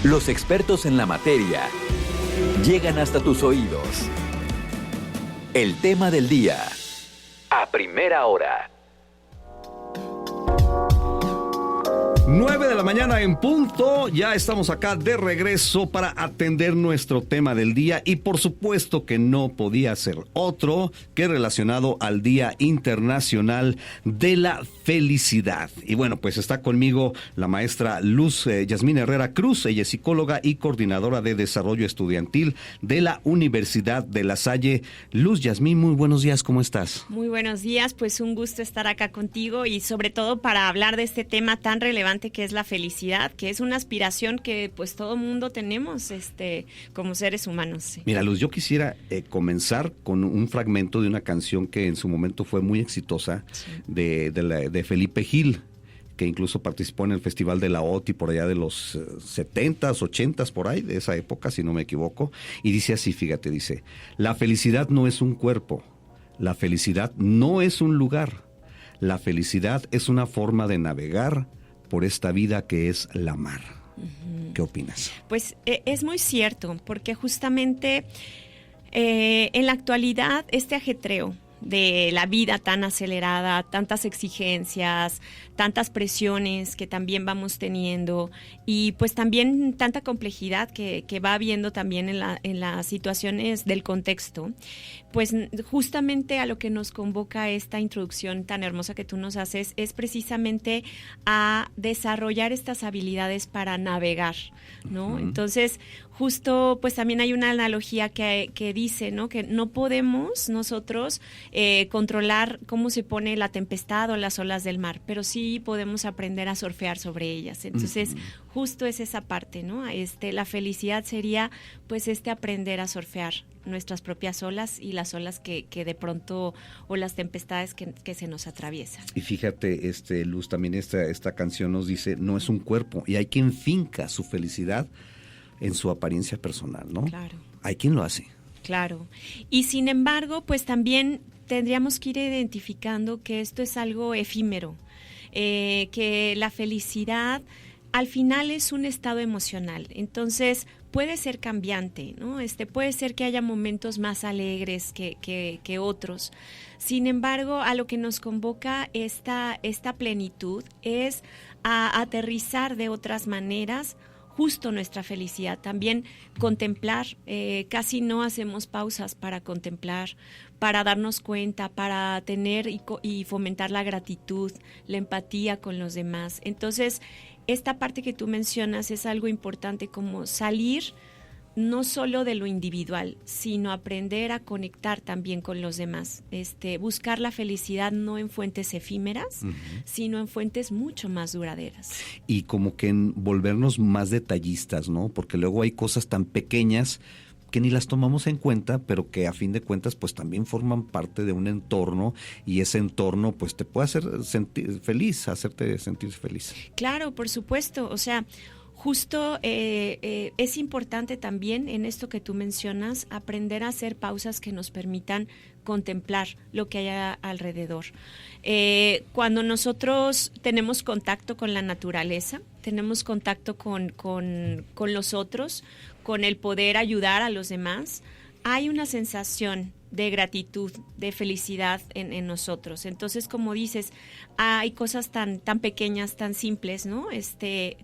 Los expertos en la materia llegan hasta tus oídos. El tema del día, a primera hora. 9 de la mañana en punto, ya estamos acá de regreso para atender nuestro tema del día y por supuesto que no podía ser otro que relacionado al Día Internacional de la Felicidad. Y bueno, pues está conmigo la maestra Luz Yasmín Herrera Cruz, ella es psicóloga y coordinadora de desarrollo estudiantil de la Universidad de La Salle. Luz Yasmín, muy buenos días, ¿cómo estás? Muy buenos días, pues un gusto estar acá contigo y sobre todo para hablar de este tema tan relevante que es la felicidad, que es una aspiración que pues todo mundo tenemos como seres humanos. Sí. Mira, Luz, yo quisiera comenzar con un fragmento de una canción que en su momento fue muy exitosa, sí, de Felipe Gil, que incluso participó en el Festival de la OTI por allá de los 70s, 80s, por ahí, de esa época, si no me equivoco, y dice así, fíjate, dice: la felicidad no es un cuerpo, la felicidad no es un lugar, la felicidad es una forma de navegar por esta vida que es la mar. Uh-huh. ¿Qué opinas? Pues es muy cierto, porque justamente en la actualidad este ajetreo de la vida tan acelerada, tantas exigencias, tantas presiones que también vamos teniendo y pues también tanta complejidad que va habiendo también en las situaciones del contexto, pues justamente a lo que nos convoca esta introducción tan hermosa que tú nos haces es precisamente a desarrollar estas habilidades para navegar, ¿no? Uh-huh. Entonces, justo pues también hay una analogía que dice, ¿no?, que no podemos nosotros controlar cómo se pone la tempestad o las olas del mar, pero sí podemos aprender a surfear sobre ellas. Entonces, justo es esa parte, ¿no? La felicidad sería pues aprender a surfear nuestras propias olas y las olas que de pronto, o las tempestades que se nos atraviesan. Y fíjate, Luz, también esta canción nos dice, no es un cuerpo, y hay quien finca su felicidad en su apariencia personal, ¿no? Claro. Hay quien lo hace. Claro. Y sin embargo, pues también tendríamos que ir identificando que esto es algo efímero, que la felicidad al final es un estado emocional. Entonces, puede ser cambiante, ¿no? Puede ser que haya momentos más alegres que otros. Sin embargo, a lo que nos convoca esta plenitud es a aterrizar de otras maneras justo nuestra felicidad. También contemplar, casi no hacemos pausas para contemplar, para darnos cuenta, para tener y fomentar la gratitud, la empatía con los demás. Entonces, esta parte que tú mencionas es algo importante, como salir no solo de lo individual, sino aprender a conectar también con los demás. Buscar la felicidad no en fuentes efímeras, uh-huh, sino en fuentes mucho más duraderas. Y como que en volvernos más detallistas, ¿no? Porque luego hay cosas tan pequeñas que ni las tomamos en cuenta, pero que a fin de cuentas pues también forman parte de un entorno, y ese entorno pues te puede hacer sentir feliz, hacerte sentir feliz. Claro, por supuesto, o sea, justo es importante también en esto que tú mencionas aprender a hacer pausas que nos permitan contemplar lo que hay alrededor. Cuando nosotros tenemos contacto con la naturaleza, tenemos contacto con los otros, con el poder ayudar a los demás, hay una sensación de gratitud, de felicidad en nosotros. Entonces, como dices, hay cosas tan pequeñas, tan simples, ¿no?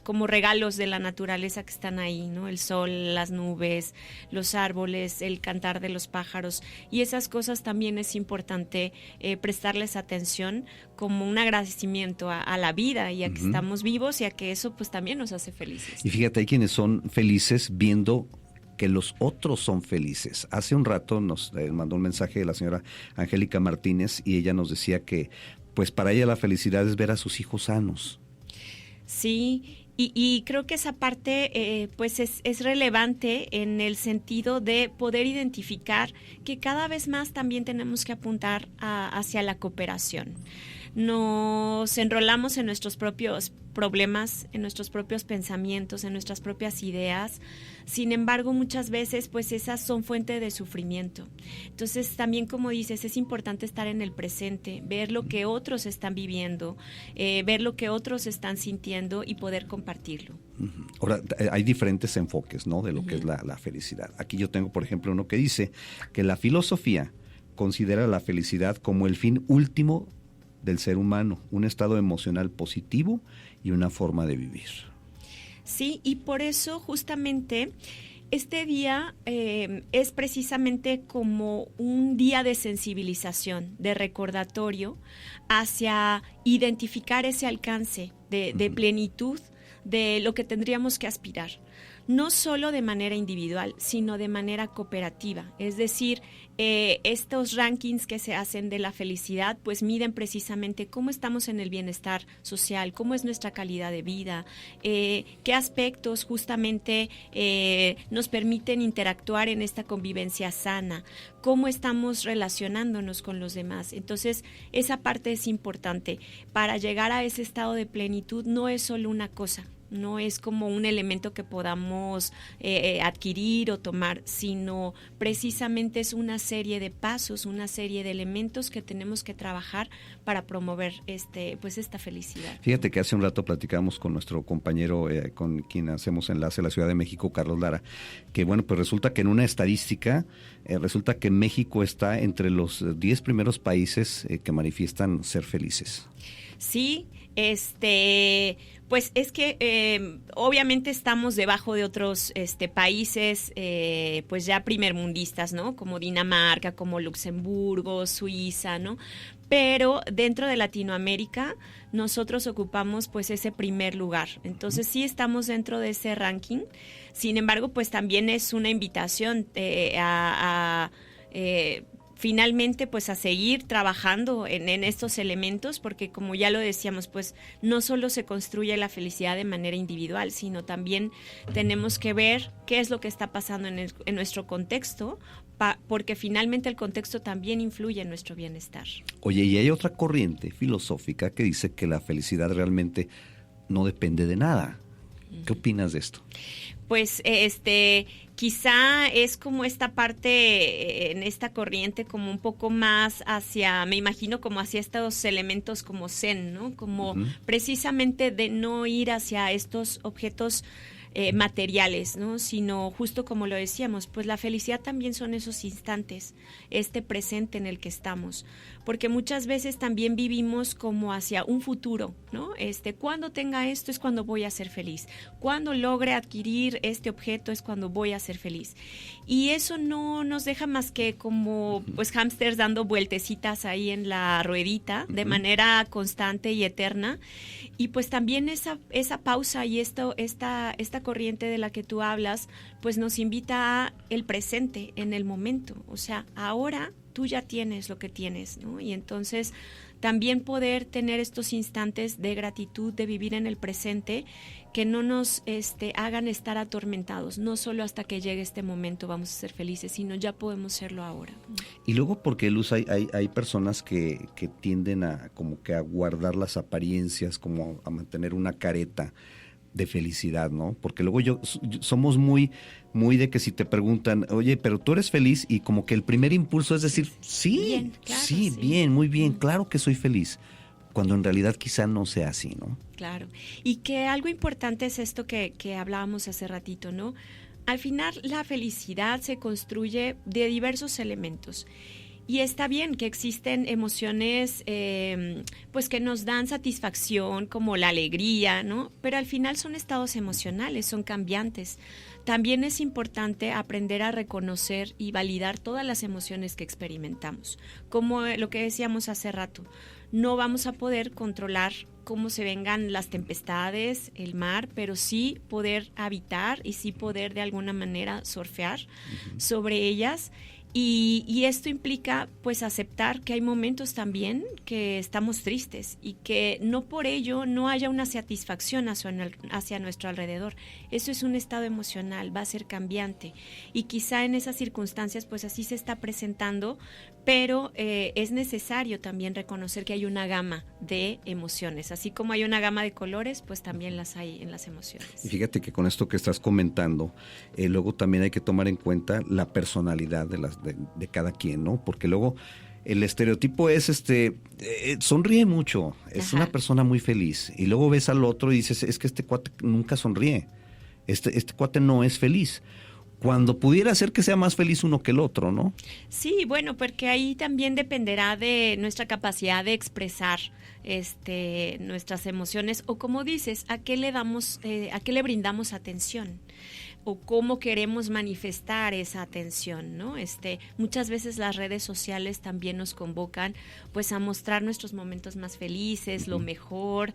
Como regalos de la naturaleza que están ahí, ¿no? El sol, las nubes, los árboles, el cantar de los pájaros, y esas cosas también es importante prestarles atención como un agradecimiento a la vida y a que estamos vivos y a que eso pues también nos hace felices. Y fíjate, hay quienes son felices viendo que los otros son felices. Hace un rato nos mandó un mensaje de la señora Angélica Martínez y ella nos decía que pues para ella la felicidad es ver a sus hijos sanos. Sí, y creo que esa parte pues es relevante en el sentido de poder identificar que cada vez más también tenemos que apuntar hacia la cooperación. nos enrolamos en nuestros propios problemas, en nuestros propios pensamientos, en nuestras propias ideas. Sin embargo, muchas veces pues esas son fuente de sufrimiento. Entonces también, como dices, es importante estar en el presente, ver lo que otros están viviendo, ver lo que otros están sintiendo y poder compartirlo. Ahora, hay diferentes enfoques, ¿no?, de lo que es la felicidad. Aquí yo tengo, por ejemplo, uno que dice que la filosofía considera la felicidad como el fin último del ser humano, un estado emocional positivo y una forma de vivir. Sí, y por eso justamente este día es precisamente como un día de sensibilización, de recordatorio hacia identificar ese alcance de plenitud de lo que tendríamos que aspirar, no solo de manera individual, sino de manera cooperativa. Es decir, estos rankings que se hacen de la felicidad, pues miden precisamente cómo estamos en el bienestar social, cómo es nuestra calidad de vida, qué aspectos justamente nos permiten interactuar en esta convivencia sana, cómo estamos relacionándonos con los demás. Entonces, esa parte es importante. Para llegar a ese estado de plenitud no es solo una cosa, no es como un elemento que podamos adquirir o tomar, sino precisamente es una serie de pasos, una serie de elementos que tenemos que trabajar para promover pues esta felicidad. Fíjate que hace un rato platicamos con nuestro compañero con quien hacemos enlace a la Ciudad de México, Carlos Lara, que bueno, pues resulta que en una estadística, resulta que México está entre los 10 primeros países que manifiestan ser felices. Sí, pues es que obviamente estamos debajo de otros países pues ya primermundistas, ¿no? Como Dinamarca, como Luxemburgo, Suiza, ¿no? Pero dentro de Latinoamérica nosotros ocupamos pues ese primer lugar. Entonces sí estamos dentro de ese ranking. Sin embargo, pues también es una invitación finalmente pues a seguir trabajando en estos elementos, porque como ya lo decíamos, pues no solo se construye la felicidad de manera individual, sino también tenemos que ver qué es lo que está pasando en nuestro contexto, porque finalmente el contexto también influye en nuestro bienestar. Oye, y hay otra corriente filosófica que dice que la felicidad realmente no depende de nada. ¿Qué opinas de esto? Pues quizá es como esta parte en esta corriente como un poco más hacia, me imagino como hacia estos elementos como zen, ¿no? Como precisamente de no ir hacia estos objetos materiales, ¿no? Sino justo como lo decíamos, pues la felicidad también son esos instantes, este presente en el que estamos, porque muchas veces también vivimos como hacia un futuro, ¿no? Cuando tenga esto es cuando voy a ser feliz, cuando logre adquirir este objeto es cuando voy a ser feliz, y eso no nos deja más que como pues hámsters dando vueltecitas ahí en la ruedita de manera constante y eterna. Y pues también esa pausa y esta corriente de la que tú hablas, pues nos invita a el presente, en el momento. O sea, ahora tú ya tienes lo que tienes, ¿no? Y entonces también poder tener estos instantes de gratitud, de vivir en el presente, que no nos hagan estar atormentados. No solo hasta que llegue este momento vamos a ser felices, sino ya podemos serlo ahora. Y luego, porque Luz, hay personas que tienden a como que a guardar las apariencias, como a mantener una careta de felicidad, ¿no? Porque luego somos muy de que si te preguntan, oye, pero tú eres feliz, y como que el primer impulso es decir, sí, bien, claro, sí, bien, muy bien, claro que soy feliz, cuando en realidad quizá no sea así, ¿no? Claro, y que algo importante es esto que hablábamos hace ratito, ¿no? Al final la felicidad se construye de diversos elementos. Y está bien que existen emociones pues que nos dan satisfacción, como la alegría, ¿no? Pero al final son estados emocionales, son cambiantes. También es importante aprender a reconocer y validar todas las emociones que experimentamos. Como lo que decíamos hace rato, no vamos a poder controlar cómo se vengan las tempestades, el mar, pero sí poder habitar y sí poder de alguna manera surfear sobre ellas. Y esto implica pues aceptar que hay momentos también que estamos tristes y que no por ello no haya una satisfacción hacia nuestro alrededor. Eso es un estado emocional, va a ser cambiante, y quizá en esas circunstancias pues así se está presentando, pero es necesario también reconocer que hay una gama de emociones. Así como hay una gama de colores, pues también las hay en las emociones. Y fíjate que con esto que estás comentando, luego también hay que tomar en cuenta la personalidad de cada quien, ¿no? Porque luego el estereotipo es sonríe mucho, es una persona muy feliz. Y luego ves al otro y dices, es que este cuate nunca sonríe. Este cuate no es feliz. Cuando pudiera ser que sea más feliz uno que el otro, ¿no? Sí, bueno, porque ahí también dependerá de nuestra capacidad de expresar nuestras emociones, o como dices, a qué le brindamos atención, o cómo queremos manifestar esa atención, ¿no? Muchas veces las redes sociales también nos convocan pues a mostrar nuestros momentos más felices, lo mejor,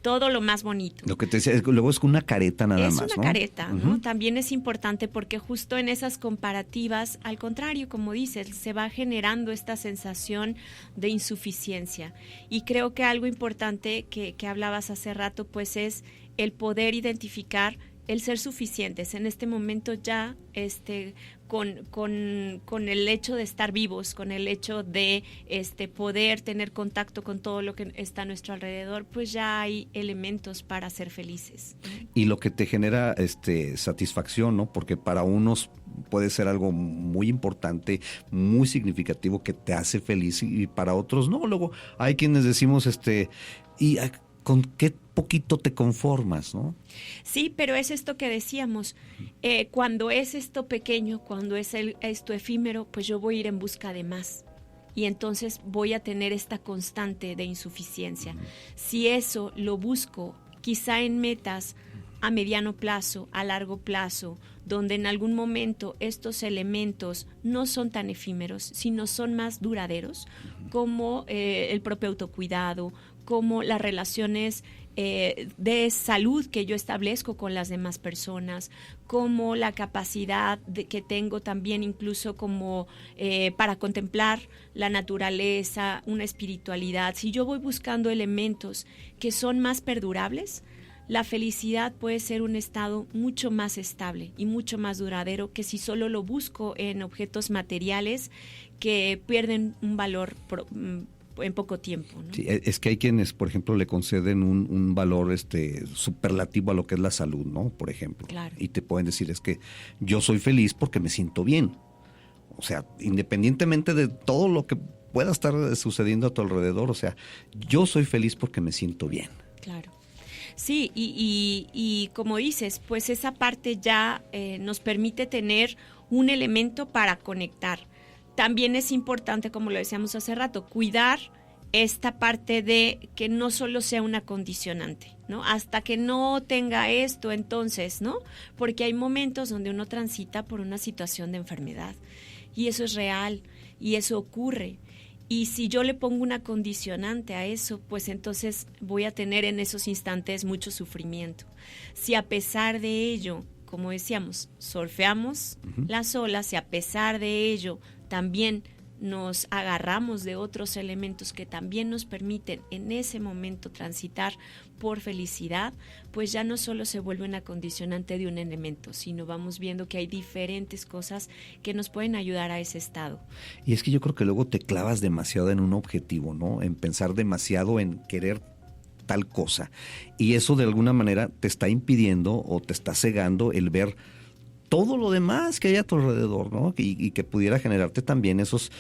todo lo más bonito. Lo que te decía, luego es una careta nada más, ¿no? Es una careta, ¿no? También es importante porque justo en esas comparativas, al contrario, como dices, se va generando esta sensación de insuficiencia. Y creo que algo importante que hablabas hace rato, pues es el poder identificar el ser suficientes en este momento ya con el hecho de estar vivos, con el hecho de poder tener contacto con todo lo que está a nuestro alrededor, pues ya hay elementos para ser felices. Y lo que te genera satisfacción, ¿no? Porque para unos puede ser algo muy importante, muy significativo, que te hace feliz, y para otros no. Luego hay quienes decimos y ¿con qué poquito te conformas, no? Sí, pero es esto que decíamos, cuando es esto pequeño, cuando es esto efímero, pues yo voy a ir en busca de más. Y entonces voy a tener esta constante de insuficiencia. Si eso lo busco, quizá en metas a mediano plazo, a largo plazo, donde en algún momento estos elementos no son tan efímeros, sino son más duraderos, como el propio autocuidado, como las relaciones de salud que yo establezco con las demás personas, como la capacidad que tengo también incluso como para contemplar la naturaleza, una espiritualidad. Si yo voy buscando elementos que son más perdurables, la felicidad puede ser un estado mucho más estable y mucho más duradero que si solo lo busco en objetos materiales que pierden un valor en poco tiempo, ¿no? Sí, es que hay quienes, por ejemplo, le conceden un valor superlativo a lo que es la salud, ¿no? Por ejemplo. Claro. Y te pueden decir, es que yo soy feliz porque me siento bien. O sea, independientemente de todo lo que pueda estar sucediendo a tu alrededor, o sea, yo soy feliz porque me siento bien. Claro. Sí, y como dices, pues esa parte ya nos permite tener un elemento para conectar. También es importante, como lo decíamos hace rato, cuidar esta parte de que no solo sea una condicionante, ¿no? Hasta que no tenga esto, entonces, ¿no? Porque hay momentos donde uno transita por una situación de enfermedad y eso es real y eso ocurre. Y si yo le pongo una condicionante a eso, pues entonces voy a tener en esos instantes mucho sufrimiento. Si a pesar de ello, como decíamos, surfeamos las olas, y a pesar de ello también nos agarramos de otros elementos que también nos permiten en ese momento transitar por felicidad, pues ya no solo se vuelve una condicionante de un elemento, sino vamos viendo que hay diferentes cosas que nos pueden ayudar a ese estado. Y es que yo creo que luego te clavas demasiado en un objetivo, ¿no? En pensar demasiado en querer tal cosa. Y eso de alguna manera te está impidiendo o te está cegando el ver todo lo demás que hay a tu alrededor, ¿no? Y que pudiera generarte también esos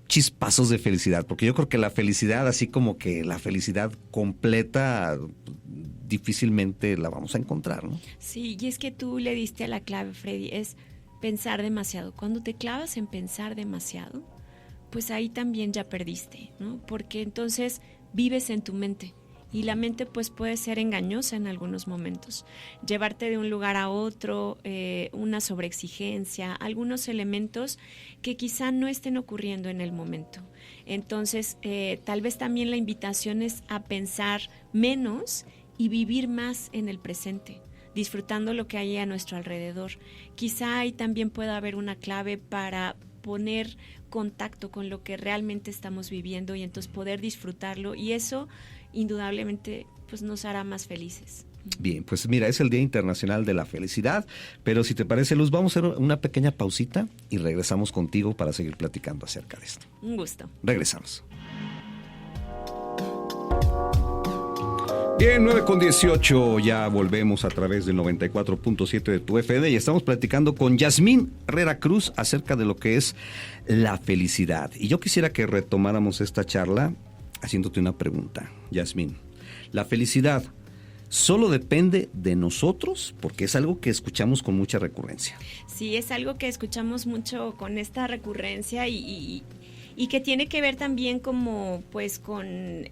chispazos de felicidad, porque yo creo que la felicidad, así como que la felicidad completa, difícilmente la vamos a encontrar, ¿no? Sí, y es que tú le diste a la clave, Freddy, es pensar demasiado. Cuando te clavas en pensar demasiado, pues ahí también ya perdiste, ¿no? Porque entonces vives en tu mente. Y la mente pues puede ser engañosa en algunos momentos, llevarte de un lugar a otro, una sobreexigencia, algunos elementos que quizá no estén ocurriendo en el momento. Entonces, tal vez también la invitación es a pensar menos y vivir más en el presente, disfrutando lo que hay a nuestro alrededor. Quizá ahí también pueda haber una clave para poner contacto con lo que realmente estamos viviendo y entonces poder disfrutarlo, y eso indudablemente pues nos hará más felices. Bien, pues mira, es el Día Internacional de la Felicidad, pero si te parece, Luz, vamos a hacer una pequeña pausita y regresamos contigo para seguir platicando acerca de esto. Un gusto. Regresamos. Bien, 9:18, ya volvemos a través del 94.7 de tu FM y estamos platicando con Yasmín Herrera Cruz acerca de lo que es la felicidad. Y yo quisiera que retomáramos esta charla haciéndote una pregunta, Yasmín. ¿La felicidad solo depende de nosotros? Porque es algo que escuchamos con mucha recurrencia. Sí, es algo que escuchamos mucho con esta recurrencia y que tiene que ver también como pues con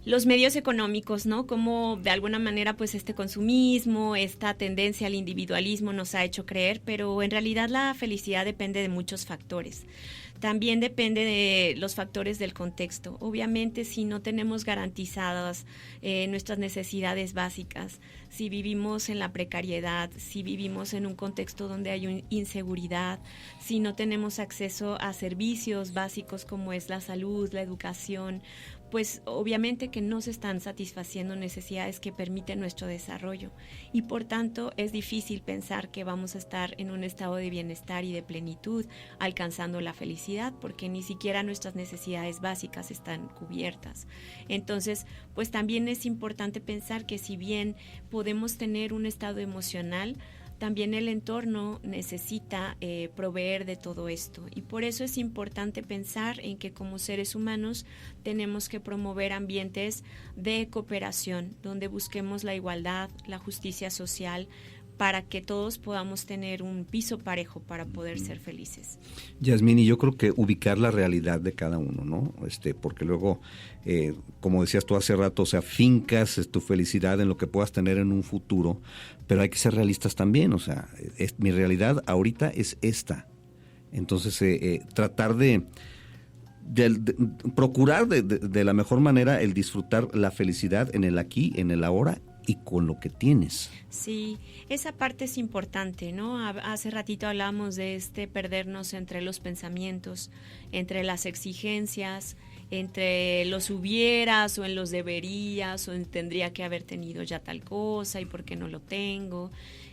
los medios económicos, ¿no? Como de alguna manera pues este consumismo, esta tendencia al individualismo nos ha hecho creer, pero en realidad la felicidad depende de muchos factores. También depende de los factores del contexto. Obviamente, si no tenemos garantizadas nuestras necesidades básicas, si vivimos en la precariedad, si vivimos en un contexto donde hay inseguridad, si no tenemos acceso a servicios básicos como es la salud, la educación, pues obviamente que no se están satisfaciendo necesidades que permiten nuestro desarrollo y por tanto es difícil pensar que vamos a estar en un estado de bienestar y de plenitud alcanzando la felicidad porque ni siquiera nuestras necesidades básicas están cubiertas. Entonces, pues también es importante pensar que si bien podemos tener un estado emocional, también el entorno necesita proveer de todo esto y por eso es importante pensar en que como seres humanos tenemos que promover ambientes de cooperación donde busquemos la igualdad, la justicia social para que todos podamos tener un piso parejo para poder ser felices. Yasmín, y yo creo que ubicar la realidad de cada uno, ¿no? Porque luego, como decías tú hace rato, o sea, fincas tu felicidad en lo que puedas tener en un futuro, pero hay que ser realistas también, o sea, mi realidad ahorita es esta. Entonces, tratar de procurar de la mejor manera el disfrutar la felicidad en el aquí, en el ahora y con lo que tienes. Sí, esa parte es importante, ¿no? Hace ratito hablamos de perdernos entre los pensamientos, entre las exigencias, entre los hubieras o en los deberías o en tendría que haber tenido ya tal cosa y por qué no lo tengo.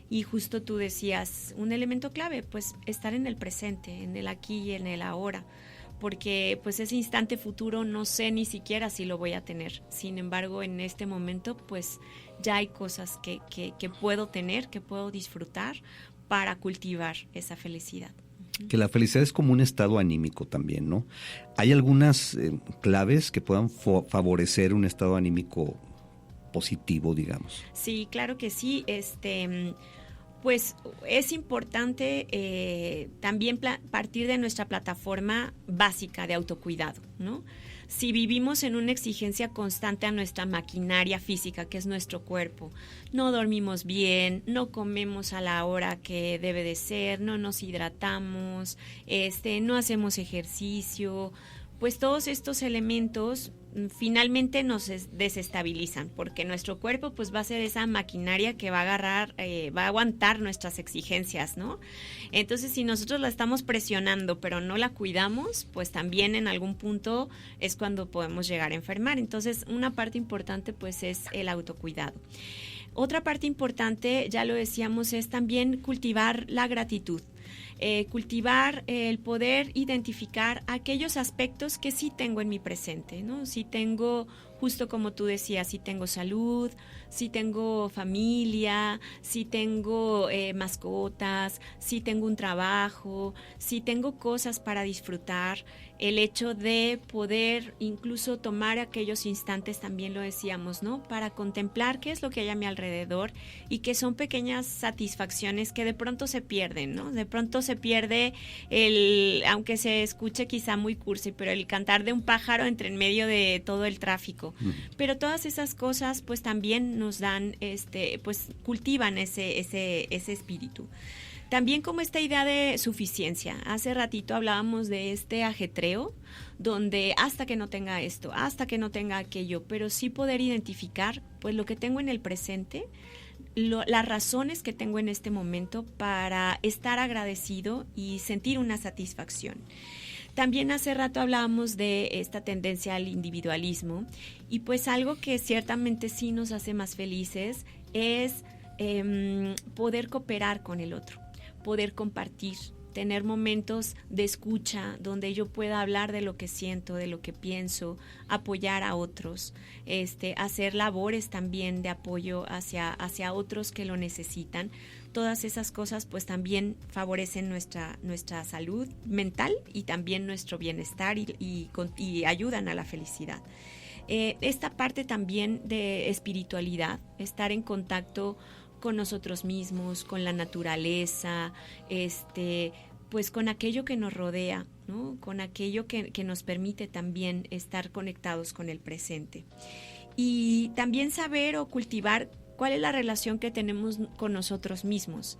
Y justo tú decías, un elemento clave, pues estar en el presente, en el aquí y en el ahora. Porque pues ese instante futuro no sé ni siquiera si lo voy a tener. Sin embargo, en este momento pues ya hay cosas que puedo tener, que puedo disfrutar para cultivar esa felicidad. Que la felicidad es como un estado anímico también, ¿no? ¿Hay algunas claves que puedan favorecer un estado anímico positivo, digamos? Sí, claro que sí. Pues es importante también partir de nuestra plataforma básica de autocuidado, ¿no? Si vivimos en una exigencia constante a nuestra maquinaria física, que es nuestro cuerpo, no dormimos bien, no comemos a la hora que debe de ser, no nos hidratamos, no hacemos ejercicio, pues todos estos elementos finalmente nos desestabilizan porque nuestro cuerpo pues va a ser esa maquinaria que va a agarrar, va a aguantar nuestras exigencias, ¿no? Entonces si nosotros la estamos presionando pero no la cuidamos, pues también en algún punto es cuando podemos llegar a enfermar. Entonces una parte importante pues es el autocuidado. Otra parte importante, ya lo decíamos, es también cultivar la gratitud. Cultivar el poder identificar aquellos aspectos que sí tengo en mi presente, ¿no? Si tengo, justo como tú decías, si tengo salud, si tengo familia, si tengo mascotas, si tengo un trabajo, si tengo cosas para disfrutar, el hecho de poder incluso tomar aquellos instantes, también lo decíamos, ¿no? Para contemplar qué es lo que hay a mi alrededor y que son pequeñas satisfacciones que de pronto se pierden, ¿no? De pronto se pierde aunque se escuche quizá muy cursi, pero el cantar de un pájaro entre en medio de todo el tráfico. Pero todas esas cosas pues también nos dan, pues cultivan ese espíritu. También como esta idea de suficiencia. Hace ratito hablábamos de este ajetreo, donde hasta que no tenga esto, hasta que no tenga aquello, pero sí poder identificar pues lo que tengo en el presente, las razones que tengo en este momento para estar agradecido y sentir una satisfacción. También hace rato hablábamos de esta tendencia al individualismo y pues algo que ciertamente sí nos hace más felices es poder cooperar con el otro, poder compartir, tener momentos de escucha donde yo pueda hablar de lo que siento, de lo que pienso, apoyar a otros, hacer labores también de apoyo hacia otros que lo necesitan. Todas esas cosas pues también favorecen nuestra salud mental y también nuestro bienestar y ayudan a la felicidad. Esta parte también de espiritualidad, estar en contacto con nosotros mismos, con la naturaleza, pues con aquello que nos rodea, ¿no? Con aquello que nos permite también estar conectados con el presente. Y también saber o cultivar cuál es la relación que tenemos con nosotros mismos.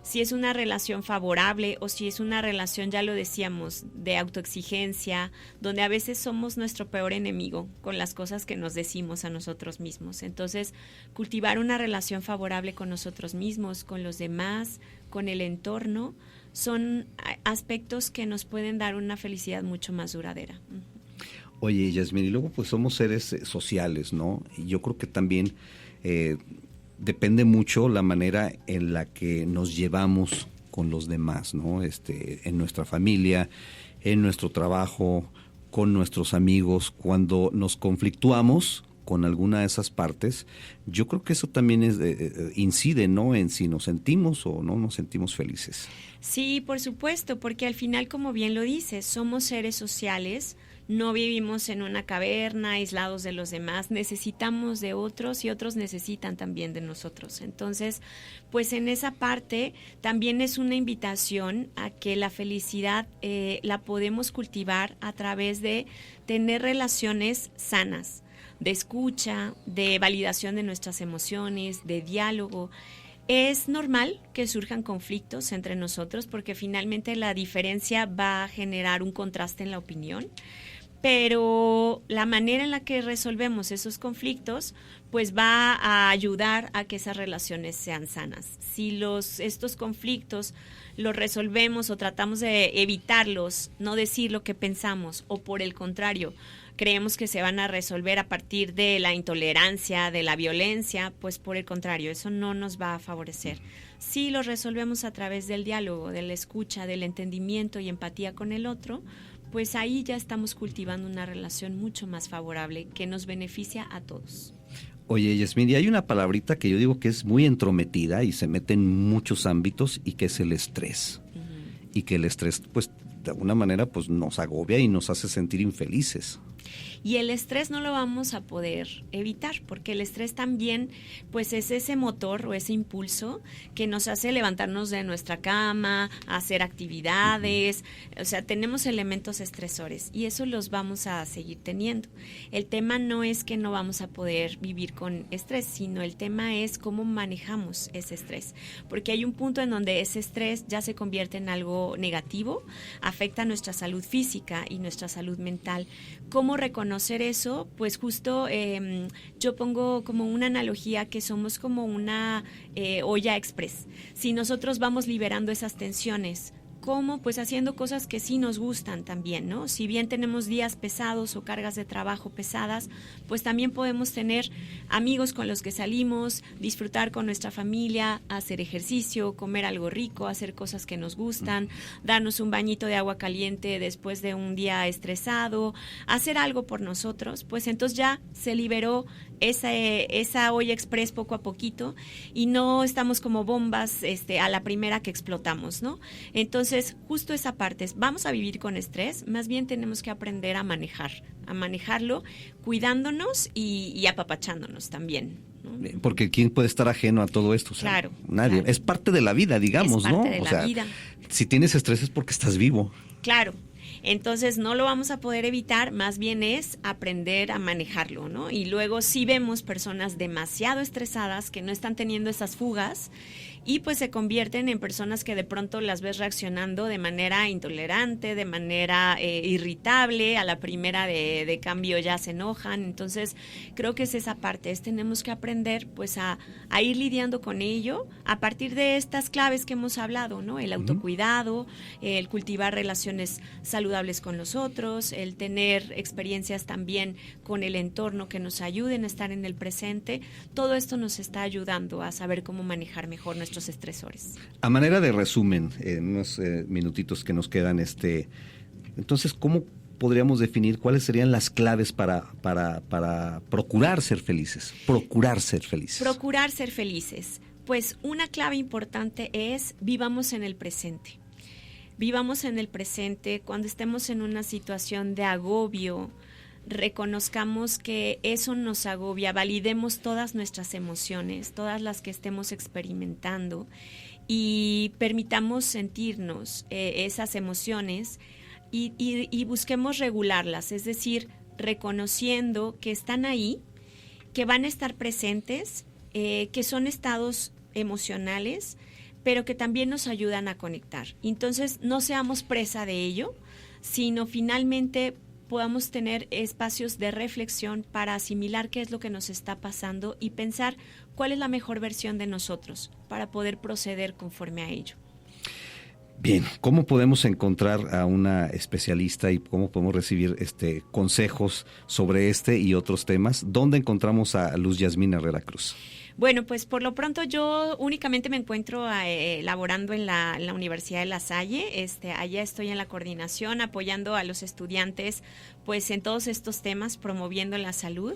Si es una relación favorable o si es una relación, ya lo decíamos, de autoexigencia, donde a veces somos nuestro peor enemigo con las cosas que nos decimos a nosotros mismos. Entonces, cultivar una relación favorable con nosotros mismos, con los demás, con el entorno, son aspectos que nos pueden dar una felicidad mucho más duradera. Oye, Yasmín, y luego pues somos seres sociales, ¿no? Y yo creo que también depende mucho la manera en la que nos llevamos con los demás, ¿no? En nuestra familia, en nuestro trabajo, con nuestros amigos, cuando nos conflictuamos con alguna de esas partes, yo creo que eso también incide, ¿no? En si nos sentimos o no nos sentimos felices. Sí, por supuesto, porque al final, como bien lo dices, somos seres sociales. No vivimos en una caverna, aislados de los demás, necesitamos de otros y otros necesitan también de nosotros. Entonces, pues en esa parte también es una invitación a que la felicidad la podemos cultivar a través de tener relaciones sanas, de escucha, de validación de nuestras emociones, de diálogo. Es normal que surjan conflictos entre nosotros porque finalmente la diferencia va a generar un contraste en la opinión. Pero la manera en la que resolvemos esos conflictos pues va a ayudar a que esas relaciones sean sanas. Si estos conflictos los resolvemos o tratamos de evitarlos, no decir lo que pensamos, o por el contrario, creemos que se van a resolver a partir de la intolerancia, de la violencia, pues por el contrario, eso no nos va a favorecer. Si los resolvemos a través del diálogo, de la escucha, del entendimiento y empatía con el otro, pues ahí ya estamos cultivando una relación mucho más favorable que nos beneficia a todos. Oye, Yasmín, y hay una palabrita que yo digo que es muy entrometida y se mete en muchos ámbitos y que es el estrés. Uh-huh. Y que el estrés, pues, de alguna manera, pues nos agobia y nos hace sentir infelices. Y el estrés no lo vamos a poder evitar, porque el estrés también pues es ese motor o ese impulso que nos hace levantarnos de nuestra cama, hacer actividades, o sea, tenemos elementos estresores y eso los vamos a seguir teniendo. El tema no es que no vamos a poder vivir con estrés, sino el tema es cómo manejamos ese estrés, porque hay un punto en donde ese estrés ya se convierte en algo negativo, afecta nuestra salud física y nuestra salud mental. ¿Cómo reconocer eso? Pues justo yo pongo como una analogía que somos como una olla express. Si nosotros vamos liberando esas tensiones, ¿cómo? Pues haciendo cosas que sí nos gustan también, ¿no? Si bien tenemos días pesados o cargas de trabajo pesadas, pues también podemos tener amigos con los que salimos, disfrutar con nuestra familia, hacer ejercicio, comer algo rico, hacer cosas que nos gustan, darnos un bañito de agua caliente después de un día estresado, hacer algo por nosotros, pues entonces ya se liberó esa olla express poco a poquito y no estamos como bombas a la primera que explotamos, ¿no? Entonces, justo esa parte es, vamos a vivir con estrés, más bien tenemos que aprender a manejarlo, cuidándonos y apapachándonos también, ¿no? Porque ¿quién puede estar ajeno a todo esto? O sea, claro. Nadie. Claro. Es parte de la vida, digamos, es parte ¿no? de o la sea, vida. Si tienes estrés es porque estás vivo. Claro. Entonces no lo vamos a poder evitar, más bien es aprender a manejarlo, ¿no? Y luego sí vemos personas demasiado estresadas que no están teniendo esas fugas y pues se convierten en personas que de pronto las ves reaccionando de manera intolerante, de manera irritable, a la primera de cambio ya se enojan. Entonces creo que es esa parte, tenemos que aprender pues a ir lidiando con ello a partir de estas claves que hemos hablado, ¿no? El autocuidado, el cultivar relaciones saludables con los otros, el tener experiencias también con el entorno que nos ayuden a estar en el presente. Todo esto nos está ayudando a saber cómo manejar mejor nuestros estresores. A manera de resumen, en unos minutitos que nos quedan, entonces, ¿cómo podríamos definir cuáles serían las claves para procurar ser felices? Procurar ser felices. Procurar ser felices. Pues una clave importante es vivamos en el presente. Vivamos en el presente. Cuando estemos en una situación de agobio, reconozcamos que eso nos agobia, validemos todas nuestras emociones, todas las que estemos experimentando, y permitamos sentirnos esas emociones y busquemos regularlas, es decir, reconociendo que están ahí, que van a estar presentes, que son estados emocionales, pero que también nos ayudan a conectar. Entonces, no seamos presa de ello, sino finalmente podamos tener espacios de reflexión para asimilar qué es lo que nos está pasando y pensar cuál es la mejor versión de nosotros para poder proceder conforme a ello. Bien, ¿cómo podemos encontrar a una especialista y cómo podemos recibir consejos sobre este y otros temas? ¿Dónde encontramos a Luz Yasmín Herrera Cruz? Bueno, pues por lo pronto yo únicamente me encuentro laborando en la Universidad de La Salle. Allá estoy en la coordinación, apoyando a los estudiantes pues en todos estos temas, promoviendo la salud.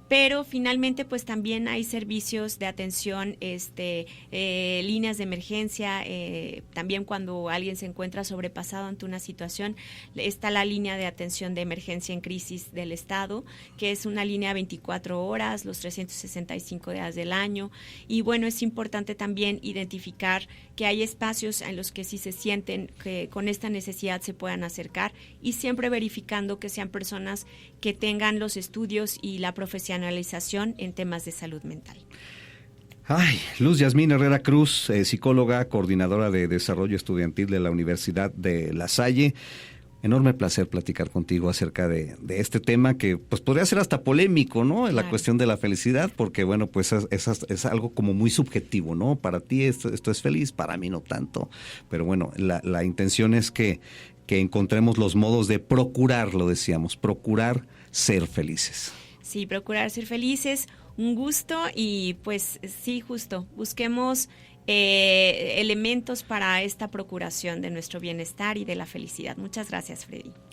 Pero finalmente pues también hay servicios de atención, líneas de emergencia, también cuando alguien se encuentra sobrepasado ante una situación, está la línea de atención de emergencia en crisis del Estado, que es una línea 24 horas, los 365 días del año. Y bueno, es importante también identificar que hay espacios en los que si se sienten que con esta necesidad se puedan acercar, y siempre verificando que sean personas que tengan los estudios y la profesionalización en temas de salud mental. Luz Yasmín Herrera Cruz, psicóloga, coordinadora de desarrollo estudiantil de la Universidad de La Salle. Enorme placer platicar contigo acerca de este tema que pues podría ser hasta polémico, ¿no? Claro. La cuestión de la felicidad, porque bueno, pues es algo como muy subjetivo, ¿no? Para ti esto es feliz, para mí no tanto. Pero bueno, la intención es que encontremos los modos de procurar, lo decíamos, procurar ser felices. Sí, procurar ser felices, un gusto, y pues sí, justo, busquemos elementos para esta procuración de nuestro bienestar y de la felicidad. Muchas gracias, Freddy.